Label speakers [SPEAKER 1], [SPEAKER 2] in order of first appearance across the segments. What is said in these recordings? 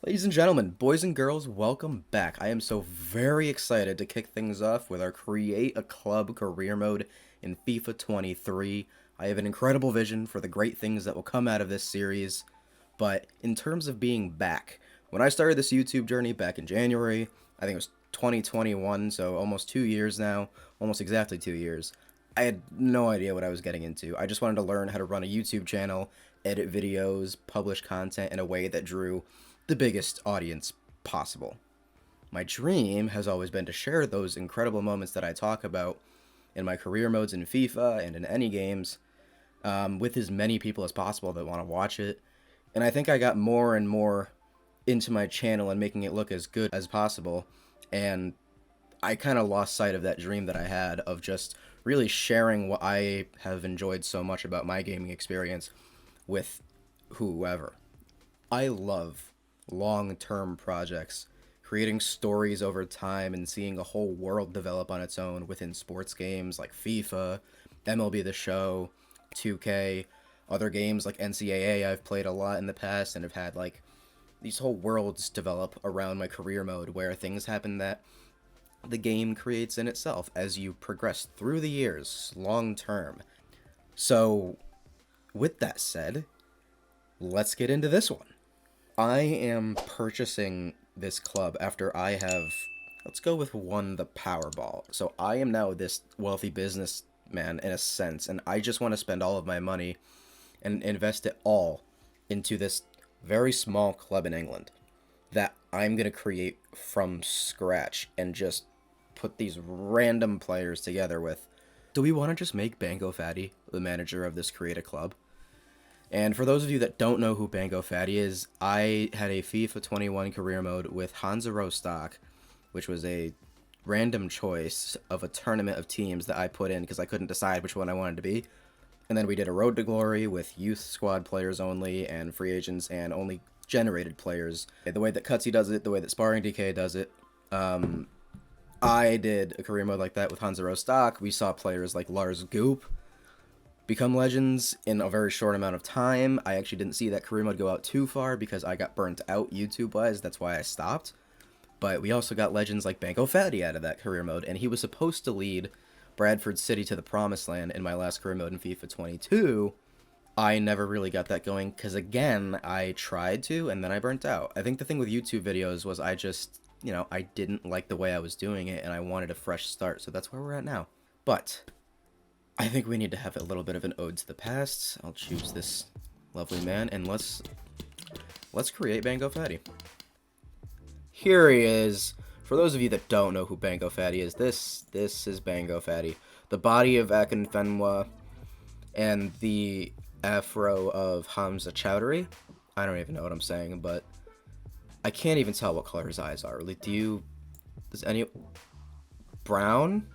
[SPEAKER 1] Ladies and gentlemen, boys and girls, welcome back. I am so very excited to kick things off with our Create a Club career mode in FIFA 23. I have an incredible vision for the great things that will come out of this series, but in terms of being back, when I started this YouTube journey back in January, I think it was 2021, so almost 2 years now, almost exactly 2 years, I had no idea what I was getting into. I just wanted to learn how to run a YouTube channel, edit videos, publish content in a way that drew the biggest audience possible. My dream has always been to share those incredible moments that I talk about in my career modes in FIFA and in any games with as many people as possible that want to watch it. And I think I got more and more into my channel and making it look as good as possible. And I kind of lost sight of that dream that I had of just really sharing what I have enjoyed so much about my gaming experience with whoever. I love long-term projects, creating stories over time and seeing a whole world develop on its own within sports games like FIFA, MLB The Show, 2K, other games like NCAA I've played a lot in the past and have had like these whole worlds develop around my career mode where things happen that the game creates in itself as you progress through the years long term. So, with that said, let's get into this one. I am purchasing this club after I have, let's go with won the Powerball. So I am now this wealthy businessman in a sense, and I just want to spend all of my money and invest it all into this very small club in England that I'm going to create from scratch and just put these random players together with. Do we want to just make Bango Fatty the manager of this create a club? And for those of you that don't know who Bango Fatty is, I had a FIFA 21 career mode with Hanzaro stock, which was a random choice of a tournament of teams that I put in because I couldn't decide which one I wanted to be. And then we did a Road to Glory with youth squad players only and free agents and only generated players. The way that Cutsy does it, the way that Sparring DK does it. I did a career mode like that with Hanzaro stock. We saw players like Lars Goop become legends in a very short amount of time. I actually didn't see that career mode go out too far because I got burnt out YouTube-wise. That's why I stopped. But we also got legends like Bango Fatty out of that career mode, and he was supposed to lead Bradford City to the promised land in my last career mode in FIFA 22. I never really got that going because, again, I tried to, and then I burnt out. I think the thing with YouTube videos was I just, I didn't like the way I was doing it, and I wanted a fresh start, so that's where we're at now. But I think we need to have a little bit of an ode to the past. I'll choose this lovely man, and let's create Bango Fatty. Here he is. For those of you that don't know who Bango Fatty is, this is Bango Fatty. The body of Akinfenwa and the afro of Hamza Chowdhury. I don't even know what I'm saying, but I can't even tell what color his eyes are. Really, does any... Brown?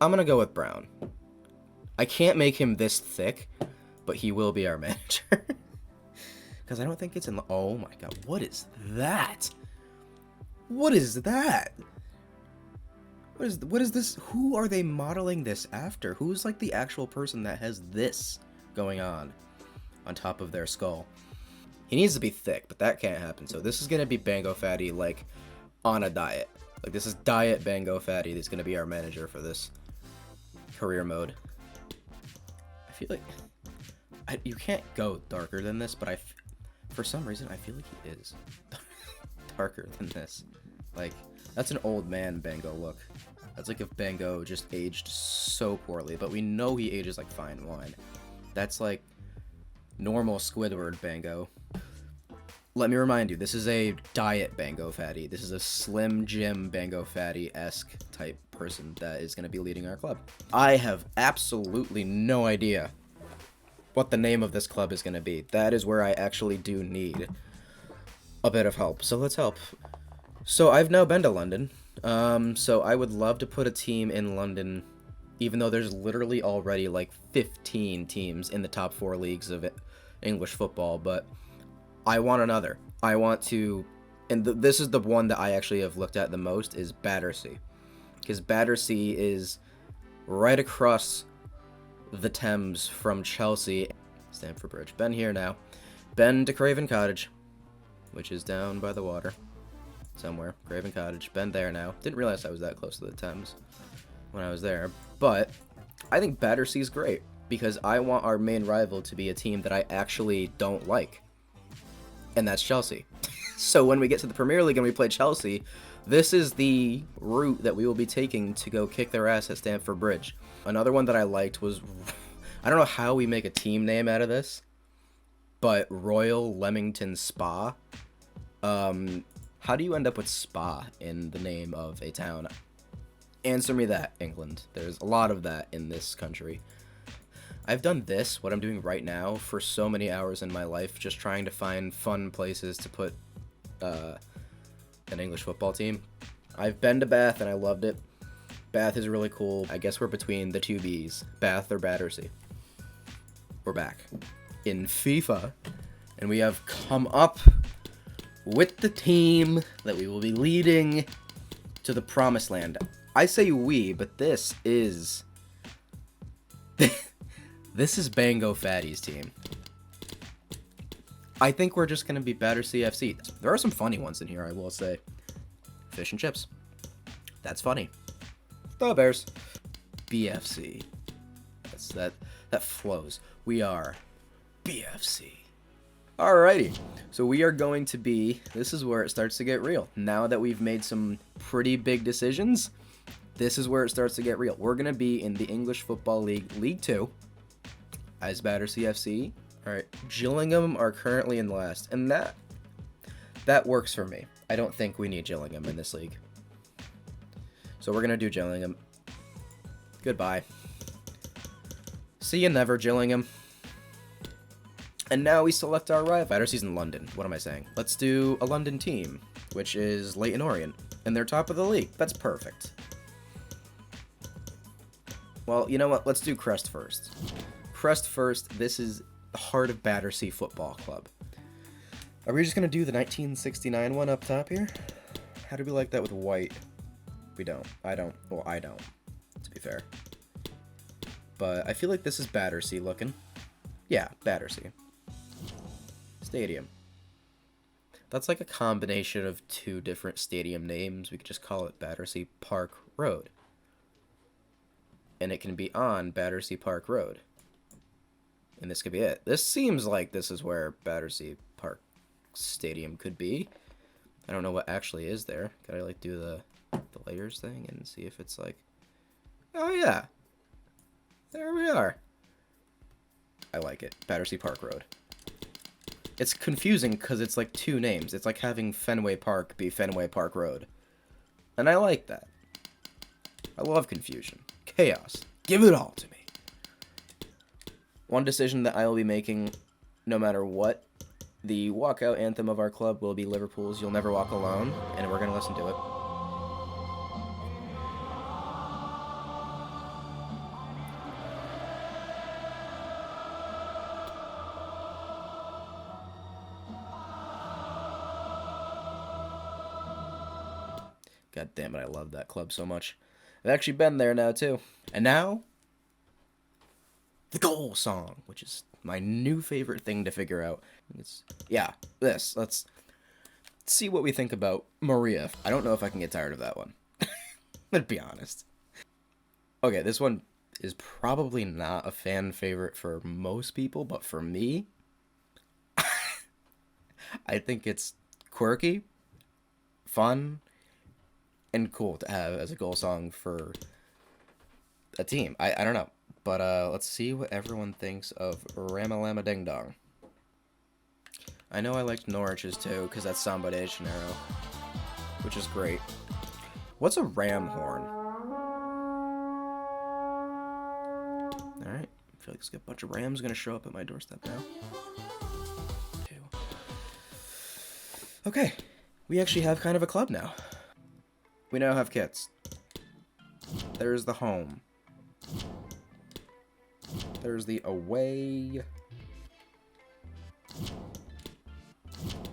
[SPEAKER 1] I'm gonna go with brown. I can't make him this thick, but he will be our manager. Because I don't think it's in... Oh my god, what is that? What is that? What is this? Who are they modeling this after? Who's like the actual person that has this going on top of their skull? He needs to be thick, but that can't happen. So this is gonna be Bango Fatty, like, on a diet. Like, this is Diet Bango Fatty that's gonna be our manager for this career mode. I feel like you can't go darker than this, but for some reason I feel like he is darker than this. Like, that's an old man Bango look. That's like if Bango just aged so poorly, but we know he ages like fine wine. That's like normal Squidward Bango. Let me remind you, this is a diet Bango Fatty. This is a Slim Jim Bango Fatty-esque type person that is going to be leading our club. I have absolutely no idea what the name of this club is going to be. That is where I actually do need a bit of help. So let's help. So I've now been to London. So I would love to put a team in London, even though there's literally already like 15 teams in the top 4 leagues of English football, but I want another. I want to, and this is the one that I actually have looked at the most, is Battersea. Because Battersea is right across the Thames from Chelsea. Stamford Bridge. Been here now. Been to Craven Cottage. which is down by the water somewhere. Craven Cottage. Been there now. Didn't realize I was that close to the Thames when I was there. But I think Battersea is great because I want our main rival to be a team that I actually don't like. And that's Chelsea. So when we get to the Premier League and we play Chelsea, this is the route that we will be taking to go kick their ass at Stamford Bridge. Another one that I liked was, I don't know how we make a team name out of this, but Royal Leamington Spa. How do you end up with spa in the name of a town? Answer me that, England. There's a lot of that in this country. I've done this, what I'm doing right now, for so many hours in my life, just trying to find fun places to put an English football team. I've been to Bath and I loved it. Bath is really cool. I guess we're between the two B's, Bath or Battersea. We're back in FIFA, and we have come up with the team that we will be leading to the promised land. I say we, but this is this is Bango Fatty's team. I think we're just going to be Battersea FC. There are some funny ones in here, I will say. Fish and chips. That's funny. The Bears. BFC. That flows. We are BFC. Alrighty. So we are going to be... This is where it starts to get real. Now that we've made some pretty big decisions, this is where it starts to get real. We're going to be in the English Football League, League 2, as Battersea FC. Alright, Gillingham are currently in last, and that works for me. I don't think we need Gillingham in this league. So we're going to do Gillingham. Goodbye. See you never, Gillingham. And now we select our rival. Battersea's in London. What am I saying? Let's do a London team, which is Leyton Orient, and they're top of the league. That's perfect. Well, you know what? Let's do Crest first. Crest first. This is the heart of Battersea Football Club. Are we just going to do the 1969 one up top here? How do we like that with white? We don't. I don't. Well, I don't, to be fair. But I feel like this is Battersea looking. Yeah, Battersea. Stadium. That's like a combination of two different stadium names. We could just call it Battersea Park Road. And it can be on Battersea Park Road. And this could be it. This seems like this is where Battersea Park Stadium could be. I don't know what actually is there. Could I like do the layers thing and see if it's like... Oh yeah. There we are. I like it. Battersea Park Road. It's confusing because it's like two names. It's like having Fenway Park be Fenway Park Road. And I like that. I love confusion. Chaos. Give it all to me. One decision that I will be making no matter what, the walkout anthem of our club will be Liverpool's You'll Never Walk Alone, and we're going to listen to it. God damn it, I love that club so much. I've actually been there now, too. And now, the goal song, which is my new favorite thing to figure out. Let's see what we think about Maria. I don't know if I can get tired of that one. Let's be honest. Okay, this one is probably not a fan favorite for most people, but for me, I think it's quirky, fun, and cool to have as a goal song for a team. I don't know. But let's see what everyone thinks of Ramalama Ding Dong. I know I liked Norwich's too, because that's Samba de Janeiro, which is great. What's a ram horn? Alright, I feel like there's a bunch of rams going to show up at my doorstep now. Okay, we actually have kind of a club now. We now have kits. There's the home. There's the away.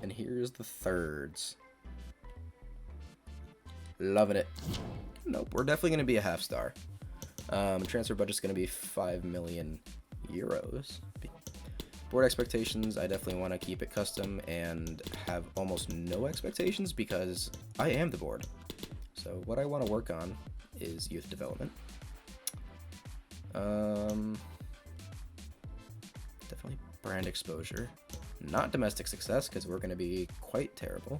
[SPEAKER 1] And here's the thirds. Loving it. Nope, we're definitely going to be a half star. Transfer budget's going to be 5 million euros. Board expectations, I definitely want to keep it custom and have almost no expectations because I am the board. So what I want to work on is youth development. Definitely brand exposure. Not domestic success, because we're going to be quite terrible.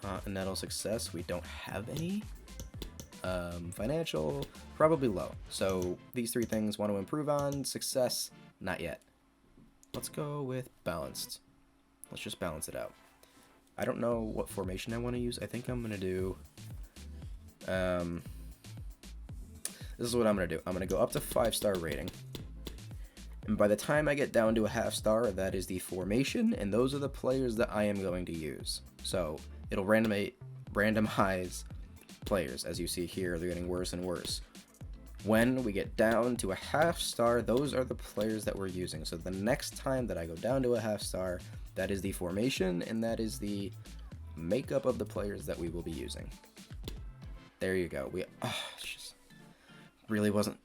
[SPEAKER 1] Continental success, we don't have any. Financial, probably low. So these three things want to improve on. Success, not yet. Let's go with balanced. Let's just balance it out. I don't know what formation I want to use. I think I'm going to do... this is what I'm going to do. I'm going to go up to 5-star rating. And by the time I get down to a half-star, that is the formation, and those are the players that I am going to use. So it'll randomize players. As you see here, they're getting worse and worse. When we get down to a half-star, those are the players that we're using. So the next time that I go down to a half-star, that is the formation, and that is the makeup of the players that we will be using. There you go. Just really wasn't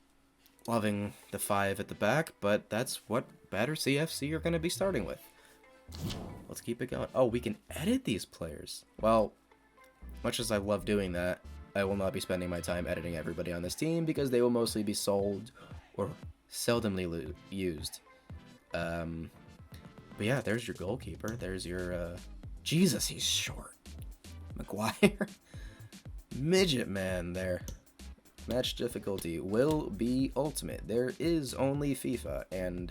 [SPEAKER 1] loving the 5 at the back, but that's what Battersea FC are going to be starting with. Let's keep it going. Oh, we can edit these players. Well, much as I love doing that, I will not be spending my time editing everybody on this team because they will mostly be sold or seldomly used. But yeah, there's your goalkeeper. There's your, Jesus, he's short. Maguire. Midget man there. Match difficulty will be ultimate. There is only FIFA, and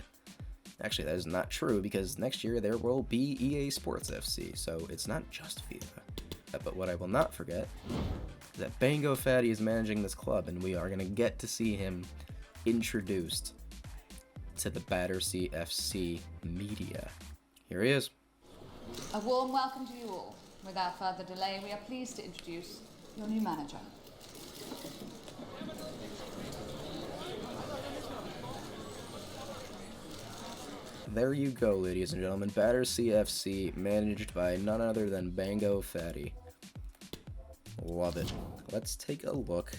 [SPEAKER 1] actually that is not true because next year there will be EA Sports FC, so it's not just FIFA. But what I will not forget is that Bango Fatty is managing this club, and we are going to get to see him introduced to the Battersea FC media. Here he is.
[SPEAKER 2] A warm welcome to you all. Without further delay, we are pleased to introduce your new manager.
[SPEAKER 1] There you go, ladies and gentlemen. Battersea FC, managed by none other than Bango Fatty. Love it. Let's take a look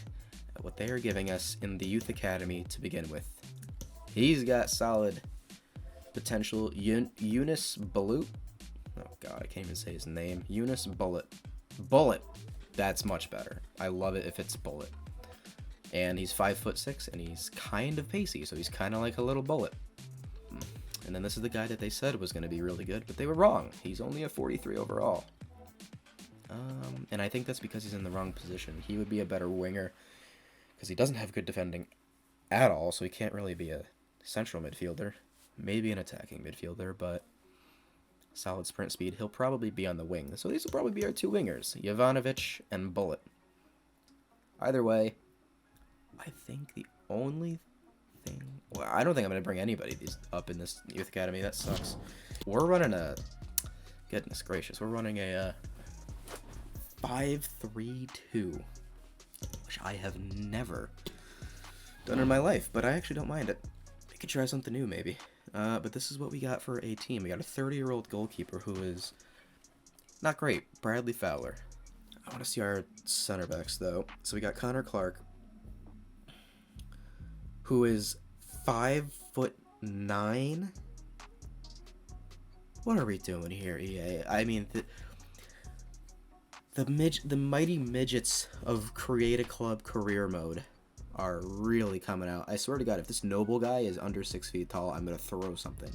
[SPEAKER 1] at what they are giving us in the Youth Academy to begin with. He's got solid potential. Eunice Bullet. Oh god, I can't even say his name. Eunice Bullet. Bullet. That's much better. I love it if it's Bullet. And he's 5'6", and he's kind of pacey, so he's kind of like a little bullet. And then this is the guy that they said was going to be really good, but they were wrong. He's only a 43 overall. And I think that's because he's in the wrong position. He would be a better winger because he doesn't have good defending at all, so he can't really be a central midfielder. Maybe an attacking midfielder, but solid sprint speed. He'll probably be on the wing. So these will probably be our two wingers, Jovanovic and Bullet. Either way, I think the only thing... Well, I don't think I'm going to bring anybody up in this Youth Academy. That sucks. We're running a... Goodness gracious. We're running a 5-3-2, which I have never done in my life, but I actually don't mind it. We could try something new, maybe. But this is what we got for a team. We got a 30-year-old goalkeeper who is not great. Bradley Fowler. I want to see our center backs, though. So we got Connor Clark, who is 5'9". What are we doing here, EA? I mean, the mighty midgets of Create a Club career mode are really coming out. I swear to God, if this Noble guy is under 6 feet tall, I'm gonna throw something.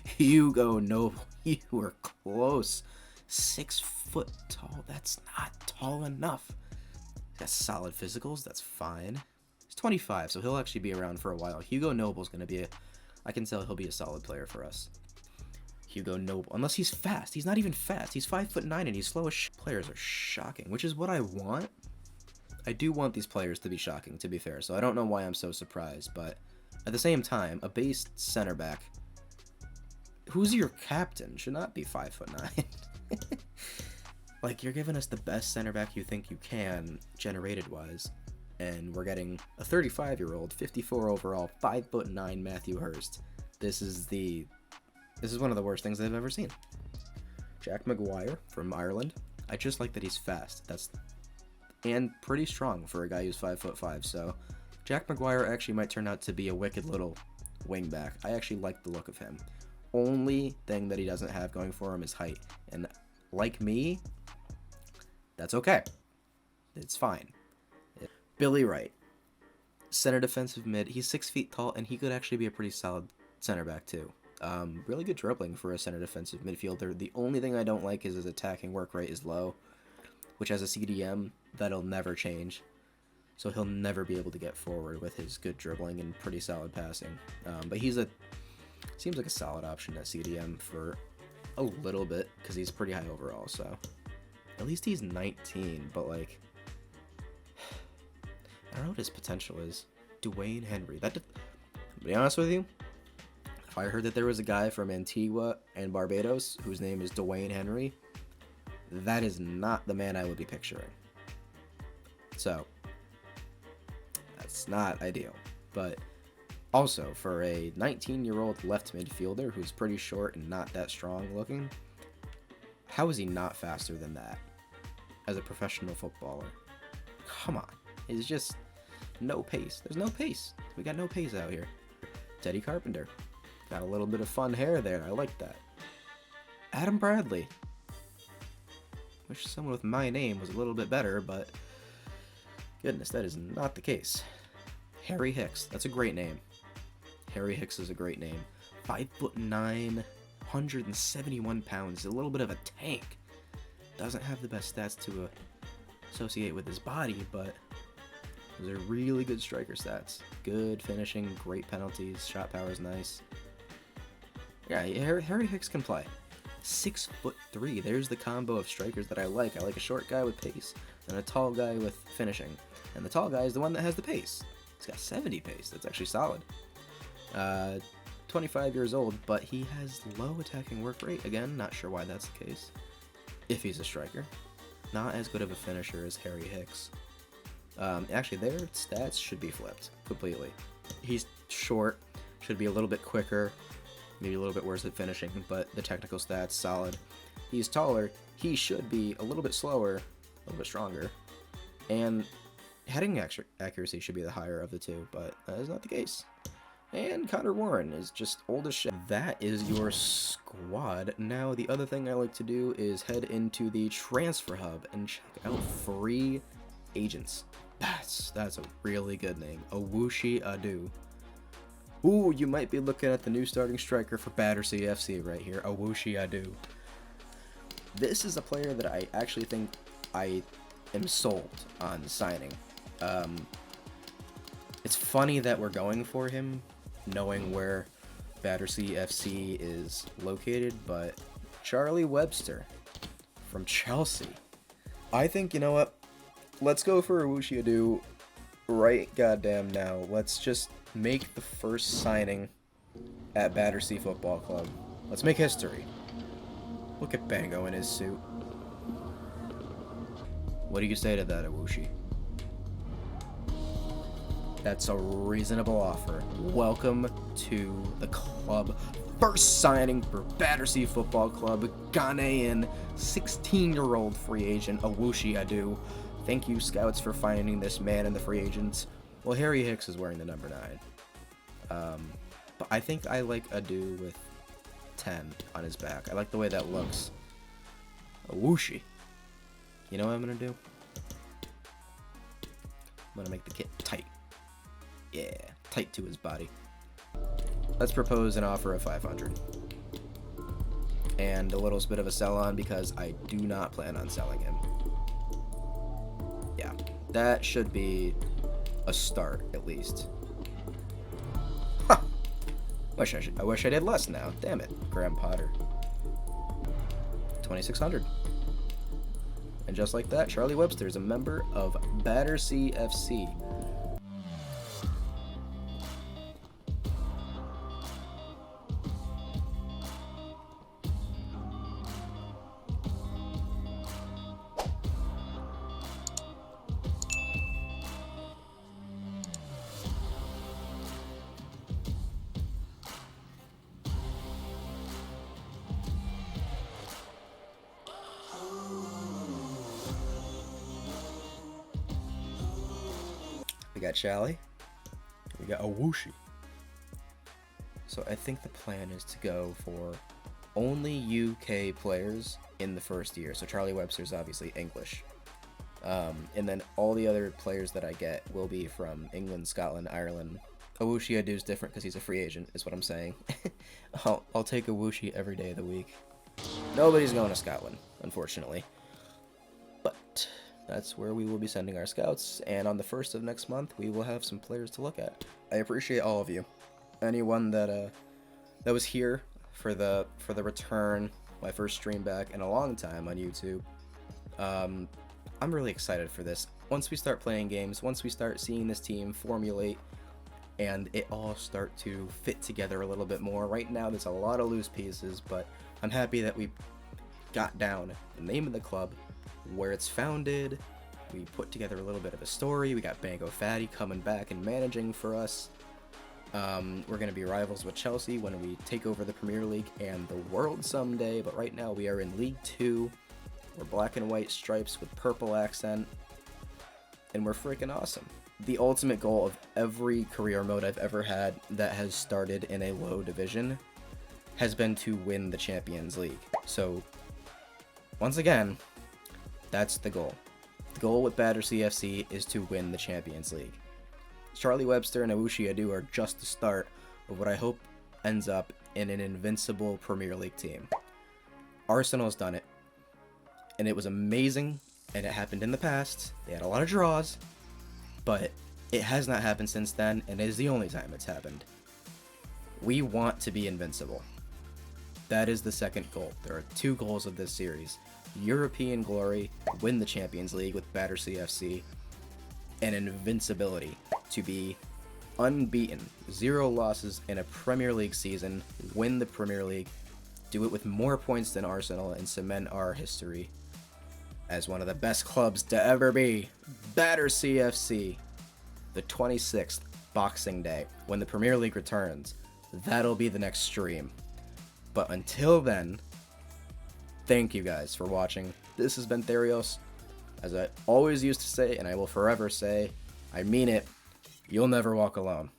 [SPEAKER 1] Hugo Noble, you were close. 6 foot tall. That's not tall enough. He's got solid physicals. That's fine. He's 25, so he'll actually be around for a while. Hugo Noble's gonna be I can tell he'll be a solid player for us. Hugo Noble, unless he's fast. He's not even fast. He's 5'9" and he's slow as Players are shocking, which is what I want. I do want these players to be shocking, to be fair, so I don't know why I'm so surprised, but at the same time, a base center back, who's your captain, should not be 5'9". Like, you're giving us the best center back you think you can, generated-wise, and we're getting a 35-year-old, 54 overall, 5'9" Matthew Hurst. This is one of the worst things I've ever seen. Jack Maguire from Ireland. I just like that he's fast. And pretty strong for a guy who's 5'5", so Jack Maguire actually might turn out to be a wicked little wingback. I actually like the look of him. Only thing that he doesn't have going for him is height. And like me, that's okay. It's fine. Billy Wright, center defensive mid. He's 6 feet tall, and he could actually be a pretty solid center back too. Really good dribbling for a center defensive midfielder. The only thing I don't like is his attacking work rate is low, which as a CDM, that'll never change. So he'll never be able to get forward with his good dribbling and pretty solid passing. But seems like a solid option at CDM for a little bit because he's pretty high overall. So at least he's 19, but like I don't know what his potential is. Dwayne Henry. To be honest with you, if I heard that there was a guy from Antigua and Barbados whose name is Dwayne Henry, that is not the man I would be picturing. So that's not ideal. But also, for a 19-year-old left midfielder who's pretty short and not that strong looking, how is he not faster than that as a professional footballer? Come on. It's just no pace. There's no pace. We got no pace out here. Teddy Carpenter. Got a little bit of fun hair there. I like that. Adam Bradley. Wish someone with my name was a little bit better, but goodness, that is not the case. Harry Hicks. That's a great name. Harry Hicks is a great name. 5'9", 171 pounds. A little bit of a tank. Doesn't have the best stats to associate with his body, but those are really good striker stats. Good finishing, great penalties, shot power is nice. Yeah, Harry Hicks can play. 6'3". There's the combo of strikers that I like. I like a short guy with pace and a tall guy with finishing. And the tall guy is the one that has the pace. He's got 70 pace. That's actually solid. 25 years old, but he has low attacking work rate. Again, not sure why that's the case. If he's a striker. Not as good of a finisher as Harry Hicks. Actually, their stats should be flipped completely. He's short, should be a little bit quicker, maybe a little bit worse at finishing, but the technical stats solid. He's taller, he should be a little bit slower, a little bit stronger, and heading accuracy should be the higher of the two, but that is not the case. And Connor Warren is just old as shit. That is your squad. Now, the other thing I like to do is head into the transfer hub and check out free agents. That's a really good name. Awushi Adu. Ooh, you might be looking at the new starting striker for Battersea FC right here. Awushi Adu. This is a player that I actually think I am sold on signing. It's funny that we're going for him, knowing where Battersea FC is located, but Charlie Webster from Chelsea. I think, you know what? Let's go for Awushi Adu right goddamn now. Let's just make the first signing at Battersea Football Club. Let's make history. Look at Bango in his suit. What do you say to that, Awushi? That's a reasonable offer. Welcome to the club. First signing for Battersea Football Club, Ghanaian 16-year-old free agent Awushi Adu. Thank you, scouts, for finding this man in the free agents. Well, Harry Hicks is wearing the number 9. But I think I like Adu with 10 on his back. I like the way that looks. Awushi. You know what I'm going to do? I'm going to make the kit tight. Yeah, tight to his body. Let's propose an offer of 500. And a little bit of a sell on because I do not plan on selling him. Yeah, that should be a start at least. Huh. I wish I did less now. Damn it, Graham Potter. 2,600. And just like that, Charlie Webster is a member of Battersea FC. We got Charlie. We got Awushi. So I think the plan is to go for only UK players in the first year. So Charlie Webster's obviously English. And then all the other players that I get will be from England, Scotland, Ireland. Awushi Adu's different because he's a free agent, is what I'm saying. I'll take Awushi every day of the week. Nobody's going to Scotland, unfortunately. But that's where we will be sending our scouts, and on the 1st of next month, we will have some players to look at. I appreciate all of you. Anyone that was here for the return, my first stream back in a long time on YouTube. I'm really excited for this. Once we start playing games, once we start seeing this team formulate, and it all start to fit together a little bit more. Right now, there's a lot of loose pieces, but I'm happy that we got down the name of the club, where it's founded. We put together a little bit of a story. We got Bango Fatty coming back and managing for us. We're going to be rivals with Chelsea when we take over the Premier League and the world someday, but right now we are in League 2. We're black and white stripes with purple accent, and we're freaking awesome. The ultimate goal of every career mode I've ever had that has started in a low division has been to win the Champions League. So, once again, that's the goal. The goal with Battersea FC is to win the Champions League. Charlie Webster and Awushi Adu are just the start of what I hope ends up in an invincible Premier League team. Arsenal's done it, and it was amazing, and it happened in the past. They had a lot of draws, but it has not happened since then, and it is the only time it's happened. We want to be invincible. That is the second goal. There are 2 goals of this series. European glory, win the Champions League with Battersea FC, and invincibility, to be unbeaten, 0 losses in a Premier League season, win the Premier League, do it with more points than Arsenal, and cement our history as one of the best clubs to ever be. Battersea FC, the 26th, Boxing Day, when the Premier League returns. That'll be the next stream. But until then, thank you guys for watching. This has been Therios. As I always used to say, and I will forever say, I mean it, you'll never walk alone.